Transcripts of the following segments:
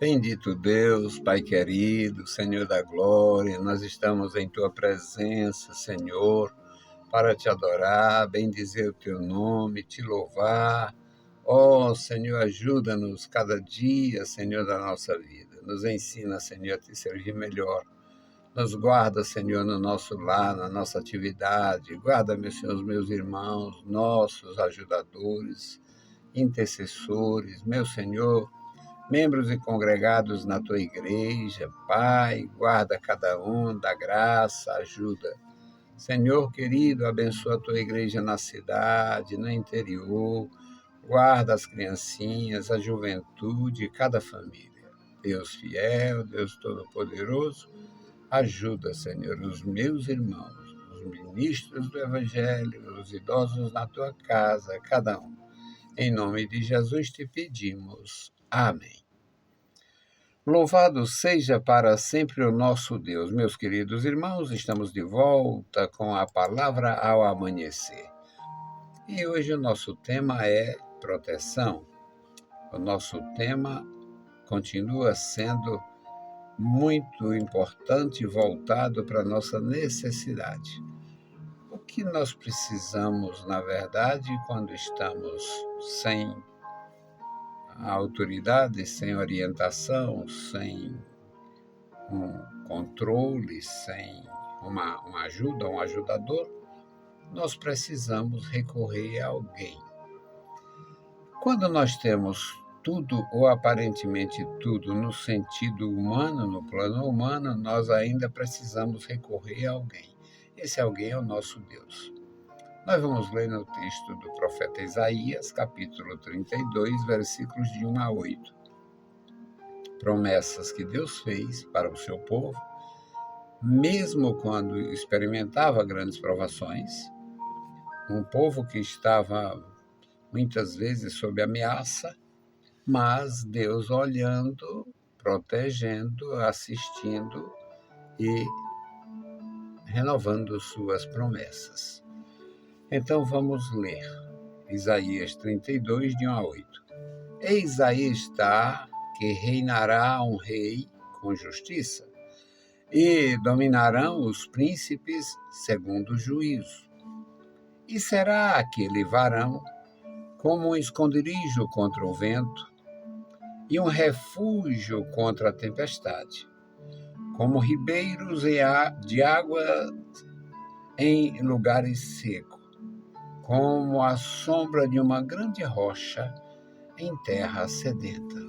Bendito Deus, Pai querido, Senhor da glória, nós estamos em Tua presença, Senhor, para Te adorar, bendizer o Teu nome, Te louvar. Ó Senhor, ajuda-nos cada dia, Senhor, da nossa vida. Nos ensina, Senhor, a Te servir melhor. Nos guarda, Senhor, no nosso lar, na nossa atividade. Guarda, meu Senhor, os meus irmãos, nossos ajudadores, intercessores, meu Senhor, membros e congregados na tua igreja. Pai, guarda cada um, dá graça, ajuda. Senhor querido, abençoa a tua igreja na cidade, no interior. Guarda as criancinhas, a juventude, cada família. Deus fiel, Deus todo-poderoso, ajuda, Senhor, os meus irmãos, os ministros do Evangelho, os idosos na tua casa, cada um. Em nome de Jesus te pedimos. Amém. Louvado seja para sempre o nosso Deus. Meus queridos irmãos, estamos de volta com a palavra ao amanhecer. E hoje o nosso tema é proteção. O nosso tema continua sendo muito importante e voltado para a nossa necessidade. O que nós precisamos, na verdade, quando estamos sem a autoridade, sem orientação, sem um controle, sem uma ajuda, um ajudador, nós precisamos recorrer a alguém. Quando nós temos tudo ou aparentemente tudo no sentido humano, no plano humano, nós ainda precisamos recorrer a alguém. Esse alguém é o nosso Deus. Nós vamos ler no texto do profeta Isaías, capítulo 32, versículos de 1 a 8. Promessas que Deus fez para o seu povo, mesmo quando experimentava grandes provações, um povo que estava muitas vezes sob ameaça, mas Deus olhando, protegendo, assistindo e renovando suas promessas. Então vamos ler Isaías 32, de 1 a 8. Eis aí está que reinará um rei com justiça, e dominarão os príncipes segundo o juízo. E será aquele varão como um esconderijo contra o vento, e um refúgio contra a tempestade, como ribeiros de água em lugares secos, como a sombra de uma grande rocha em terra sedenta.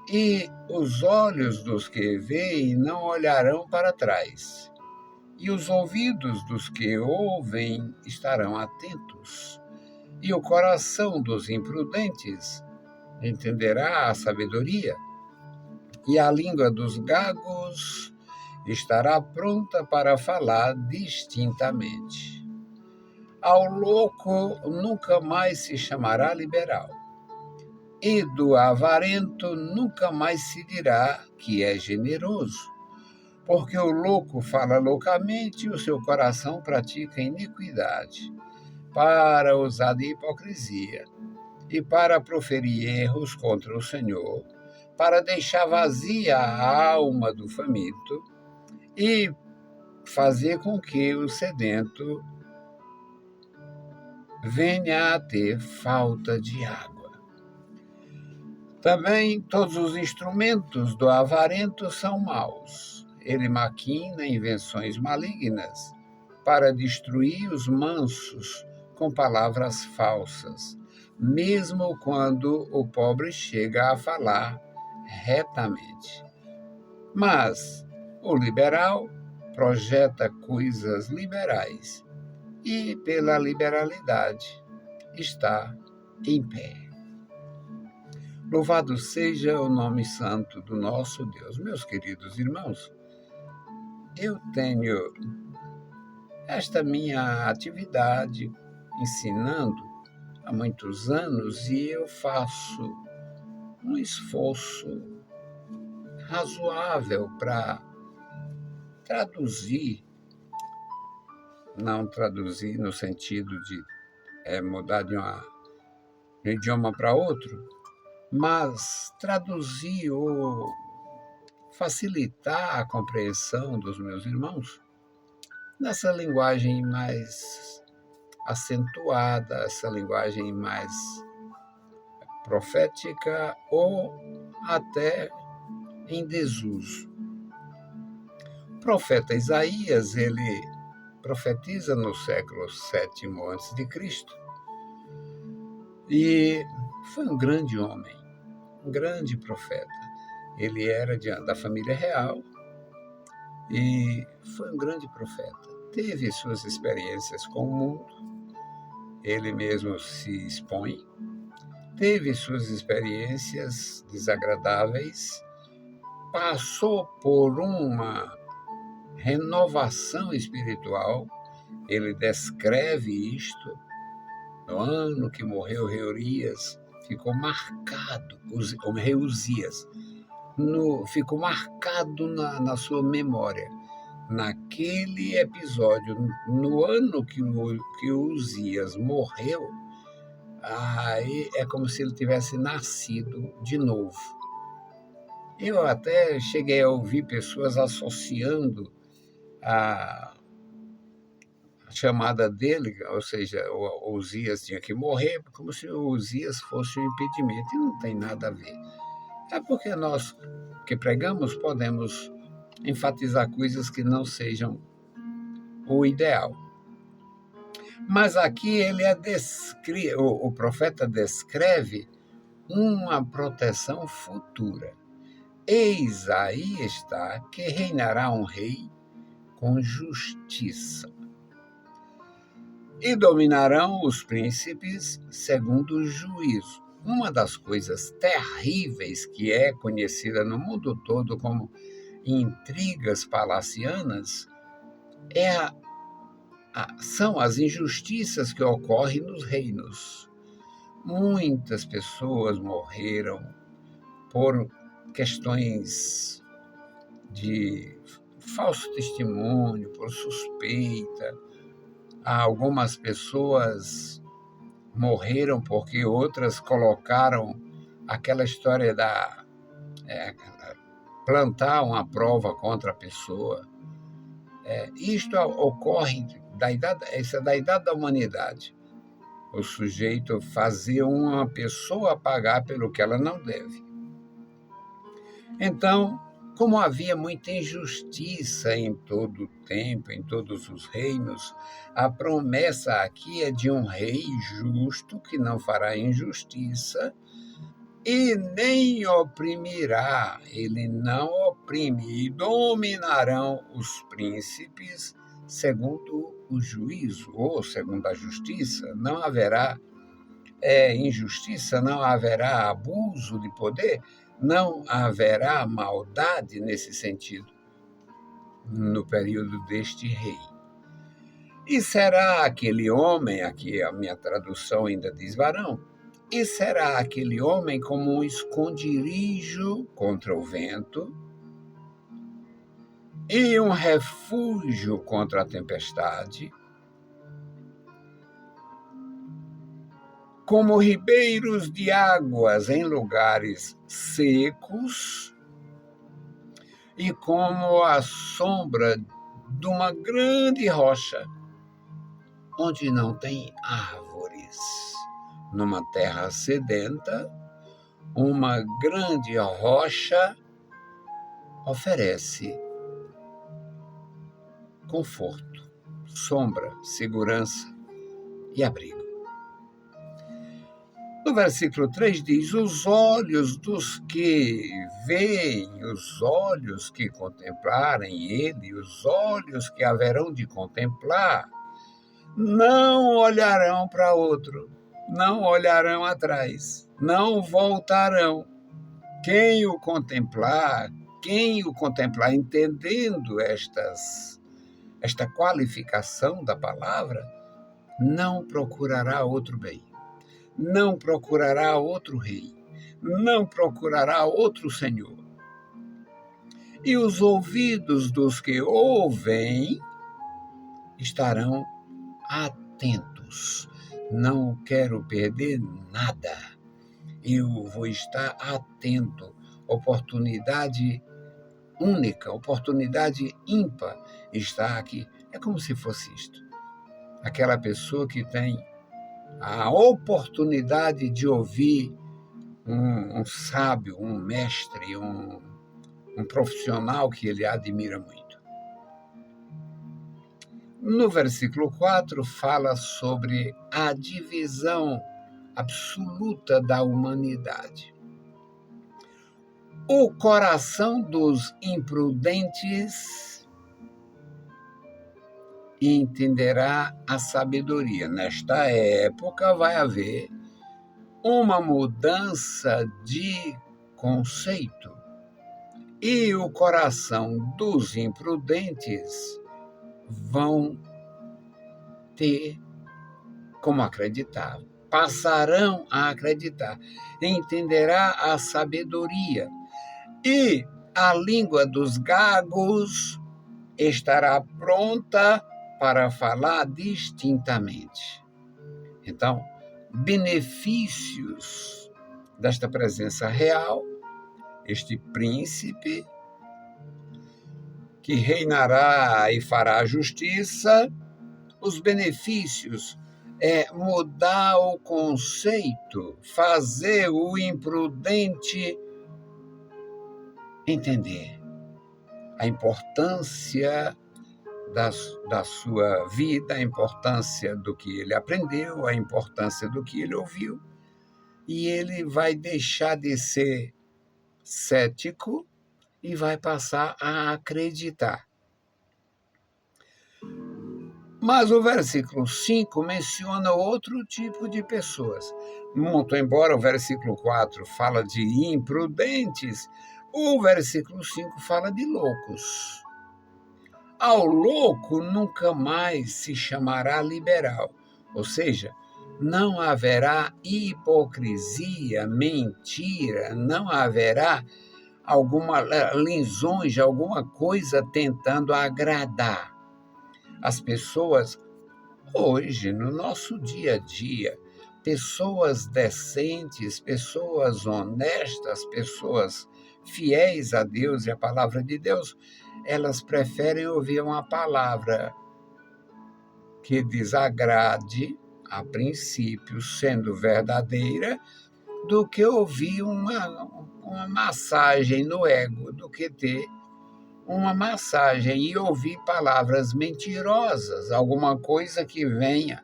E os olhos dos que veem não olharão para trás, e os ouvidos dos que ouvem estarão atentos, e o coração dos imprudentes entenderá a sabedoria, e a língua dos gagos estará pronta para falar distintamente. Ao louco nunca mais se chamará liberal, e do avarento nunca mais se dirá que é generoso, porque o louco fala loucamente e o seu coração pratica iniquidade, para usar de hipocrisia e para proferir erros contra o Senhor, para deixar vazia a alma do faminto e fazer com que o sedento venha a ter falta de água. Também todos os instrumentos do avarento são maus. Ele maquina invenções malignas para destruir os mansos com palavras falsas, mesmo quando o pobre chega a falar retamente. Mas o liberal projeta coisas liberais e, pela liberalidade, está em pé. Louvado seja o nome santo do nosso Deus. Meus queridos irmãos, eu tenho esta minha atividade ensinando há muitos anos e eu faço um esforço razoável para traduzir, não traduzir no sentido de mudar de um idioma para outro, mas traduzir ou facilitar a compreensão dos meus irmãos nessa linguagem mais acentuada, essa linguagem mais profética ou até em desuso. O profeta Isaías, ele profetiza no século VII a.C. e foi um grande homem, um grande profeta. Ele era da família real e foi um grande profeta. Teve suas experiências com o mundo, ele mesmo se expõe, teve suas experiências desagradáveis, passou por uma renovação espiritual. Ele descreve isto. No ano que morreu rei Urias, ficou marcado, o rei Uzias, ficou marcado na sua memória. Naquele episódio, no ano que o Uzias morreu, aí é como se ele tivesse nascido de novo. Eu até cheguei a ouvir pessoas associando a chamada dele, ou seja, o Uzias tinha que morrer, como se o Uzias fosse um impedimento, e não tem nada a ver. É porque nós que pregamos podemos enfatizar coisas que não sejam o ideal. Mas aqui o profeta descreve uma proteção futura. Eis aí está que reinará um rei com justiça, e dominarão os príncipes segundo o juízo. Uma das coisas terríveis que é conhecida no mundo todo como intrigas palacianas são as injustiças que ocorrem nos reinos. Muitas pessoas morreram por questões de falso testemunho, por suspeita. Algumas pessoas morreram porque outras colocaram aquela história plantar uma prova contra a pessoa. Isto ocorre isso é da idade da humanidade. O sujeito fazer uma pessoa pagar pelo que ela não deve. Então, como havia muita injustiça em todo o tempo, em todos os reinos, a promessa aqui é de um rei justo que não fará injustiça e nem oprimirá. Ele não oprime, e dominarão os príncipes segundo o juízo ou segundo a justiça. Não haverá injustiça, não haverá abuso de poder, não haverá maldade nesse sentido no período deste rei. E será aquele homem, aqui a minha tradução ainda diz varão, e será aquele homem como um esconderijo contra o vento e um refúgio contra a tempestade, como ribeiros de águas em lugares secos e como a sombra de uma grande rocha onde não tem árvores. Numa terra sedenta, uma grande rocha oferece conforto, sombra, segurança e abrigo. No versículo 3 diz: os olhos dos que veem, os olhos que contemplarem ele, os olhos que haverão de contemplar, não olharão para outro, não olharão atrás, não voltarão. Quem o contemplar entendendo esta qualificação da palavra, não procurará outro bem. Não procurará outro rei, não procurará outro senhor. E os ouvidos dos que ouvem estarão atentos. Não quero perder nada. Eu vou estar atento. Oportunidade única, oportunidade ímpar está aqui. É como se fosse isto. Aquela pessoa que tem a oportunidade de ouvir um sábio, um mestre, um profissional que ele admira muito. No versículo 4, fala sobre a divisão absoluta da humanidade. O coração dos imprudentes entenderá a sabedoria. Nesta época vai haver uma mudança de conceito. E o coração dos imprudentes vão ter como acreditar, passarão a acreditar, entenderá a sabedoria. E a língua dos gagos estará pronta para falar distintamente. Então, benefícios desta presença real, este príncipe que reinará e fará a justiça, os benefícios é mudar o conceito, fazer o imprudente entender a importância da sua vida, a importância do que ele aprendeu, a importância do que ele ouviu, e ele vai deixar de ser cético e vai passar a acreditar. Mas o versículo 5 menciona outro tipo de pessoas. Muito embora o versículo 4 fala de imprudentes, o versículo 5 fala de loucos. Ao louco nunca mais se chamará liberal, ou seja, não haverá hipocrisia, mentira, não haverá alguma lisonja, alguma coisa tentando agradar. As pessoas, hoje, no nosso dia a dia, pessoas decentes, pessoas honestas, pessoas fiéis a Deus e à palavra de Deus, elas preferem ouvir uma palavra que desagrade, a princípio, sendo verdadeira, do que ouvir uma massagem no ego, do que ter uma massagem e ouvir palavras mentirosas, alguma coisa que venha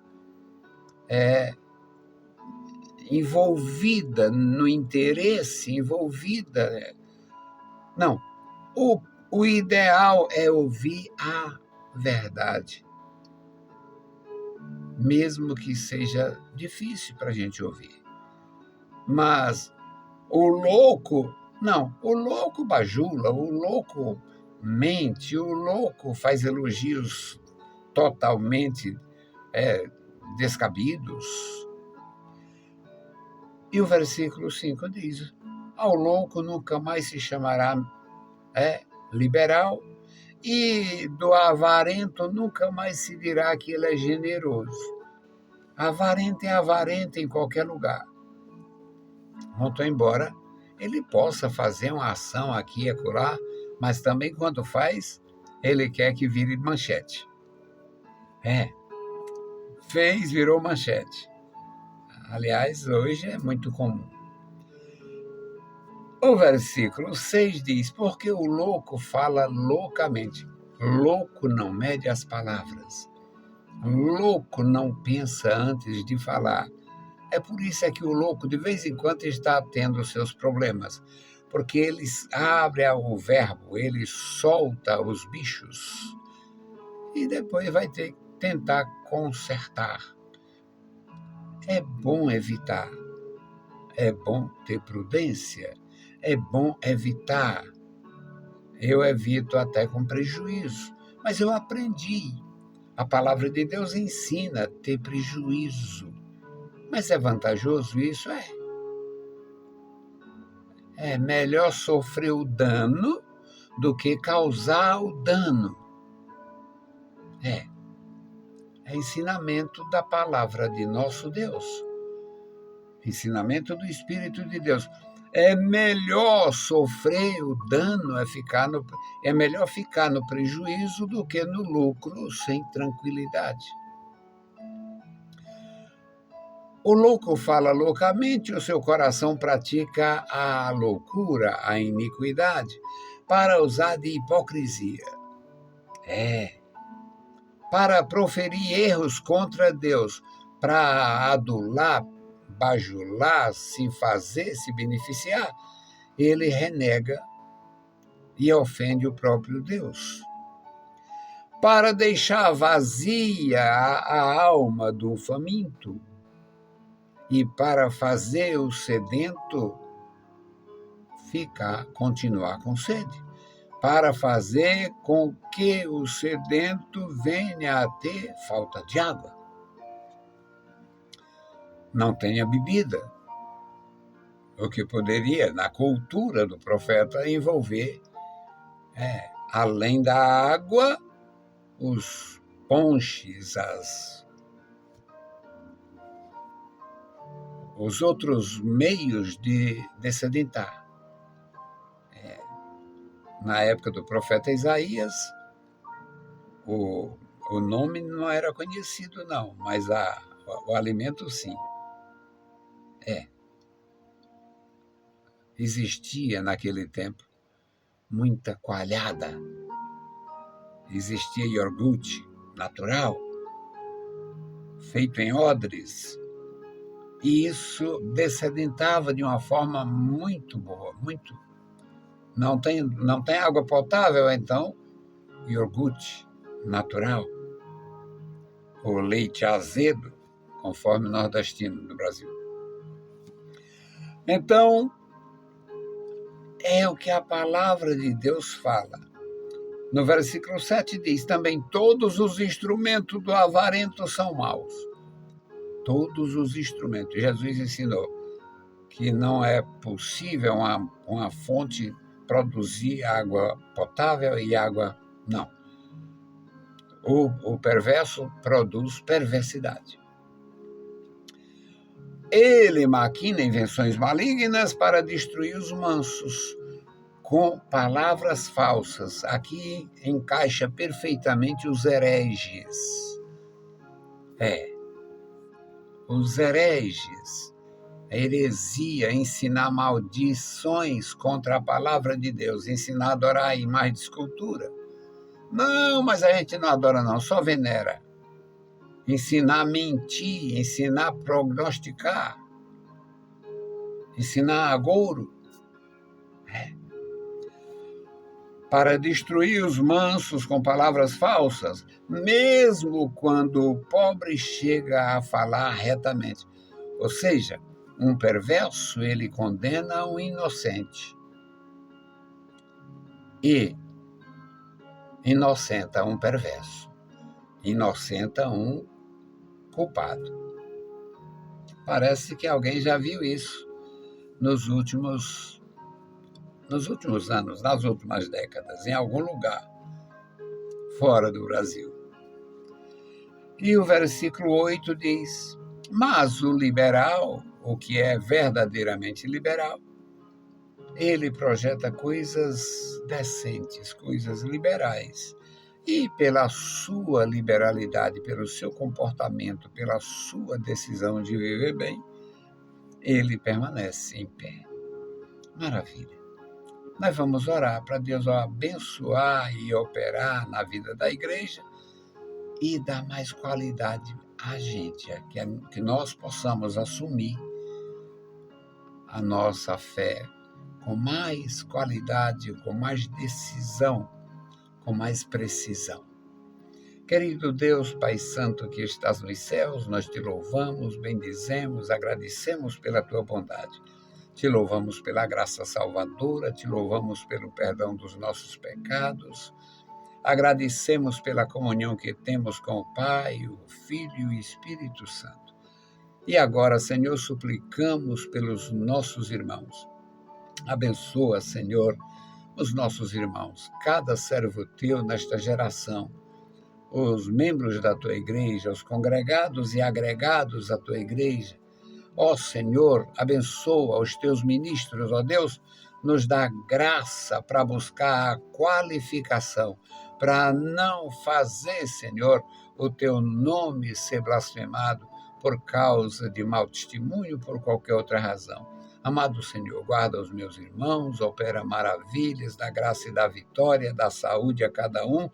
envolvida no interesse, envolvida. Não, o ideal é ouvir a verdade, mesmo que seja difícil para a gente ouvir. Mas o louco, não, o louco bajula, o louco mente, o louco faz elogios totalmente descabidos. E o versículo 5 diz: ao louco nunca mais se chamará liberal, e do avarento nunca mais se dirá que ele é generoso. Avarento é avarento em qualquer lugar. Muito embora ele possa fazer uma ação aqui e acolá, mas também quando faz, ele quer que vire manchete. Fez, virou manchete. Aliás, hoje é muito comum. O versículo 6 diz: porque o louco fala loucamente. Louco não mede as palavras. Louco não pensa antes de falar. É por isso que o louco, de vez em quando, está tendo seus problemas. Porque ele abre o verbo, ele solta os bichos. E depois vai ter que tentar consertar. É bom evitar. É bom ter prudência. É bom evitar. Eu evito até com prejuízo. Mas eu aprendi. A palavra de Deus ensina a ter prejuízo. Mas é vantajoso isso? É melhor sofrer o dano do que causar o dano. É ensinamento da palavra de nosso Deus. Ensinamento do Espírito de Deus. É melhor sofrer o dano, é melhor ficar no prejuízo do que no lucro sem tranquilidade. O louco fala loucamente, o seu coração pratica a loucura, a iniquidade, para usar de hipocrisia. Para proferir erros contra Deus, para adular, bajular, se beneficiar, ele renega e ofende o próprio Deus. Para deixar vazia a alma do faminto e para fazer o sedento continuar com sede, para fazer com que o sedento venha a ter falta de água. Não tenha bebida, o que poderia, na cultura do profeta, envolver, além da água, os ponches, os outros meios de sedentar. Na época do profeta Isaías, o nome não era conhecido, não, mas o alimento, sim. Existia naquele tempo muita coalhada, existia iogurte natural, feito em odres, e isso dessedentava de uma forma muito boa, muito. Não tem água potável, então, iogurte natural, ou leite azedo, conforme o nordestino do Brasil. Então, é o que a palavra de Deus fala. No versículo 7 diz, também todos os instrumentos do avarento são maus. Todos os instrumentos. Jesus ensinou que não é possível uma fonte produzir água potável e água não. O perverso produz perversidade. Ele maquina invenções malignas para destruir os mansos com palavras falsas. Aqui encaixa perfeitamente os hereges. Os hereges. A heresia, ensinar maldições contra a palavra de Deus, ensinar a adorar a imagem de escultura. Não, mas a gente não adora não, só venera. Ensinar a mentir, ensinar a prognosticar, ensinar agouro. Para destruir os mansos com palavras falsas, mesmo quando o pobre chega a falar retamente. Ou seja, um perverso, ele condena um inocente e inocenta um perverso, inocenta um culpado. Parece que alguém já viu isso nos últimos anos, nas últimas décadas, em algum lugar fora do Brasil. E o versículo 8 diz, mas o liberal, o que é verdadeiramente liberal, ele projeta coisas decentes, coisas liberais. E pela sua liberalidade, pelo seu comportamento, pela sua decisão de viver bem, ele permanece em pé. Maravilha. Nós vamos orar para Deus abençoar e operar na vida da igreja e dar mais qualidade a gente, que nós possamos assumir a nossa fé com mais qualidade, com mais decisão, com mais precisão. Querido Deus, Pai Santo que estás nos céus, nós te louvamos, bendizemos, agradecemos pela tua bondade. Te louvamos pela graça salvadora, te louvamos pelo perdão dos nossos pecados. Agradecemos pela comunhão que temos com o Pai, o Filho e o Espírito Santo. E agora, Senhor, suplicamos pelos nossos irmãos. Abençoa, Senhor, os nossos irmãos, cada servo teu nesta geração, os membros da tua igreja, os congregados e agregados à tua igreja. Ó Senhor, abençoa os teus ministros, ó Deus, nos dá graça para buscar a qualificação, para não fazer, Senhor, o teu nome ser blasfemado por causa de mau testemunho, por qualquer outra razão. Amado Senhor, guarda os meus irmãos, opera maravilhas, da graça e da vitória, da saúde a cada um,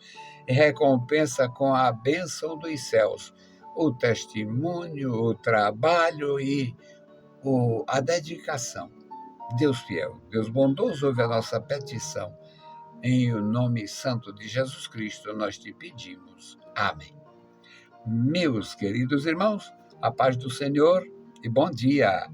e recompensa com a bênção dos céus o testemunho, o trabalho e a dedicação. Deus fiel, Deus bondoso, ouve a nossa petição. Em o nome santo de Jesus Cristo, nós te pedimos. Amém. Meus queridos irmãos, a paz do Senhor e bom dia.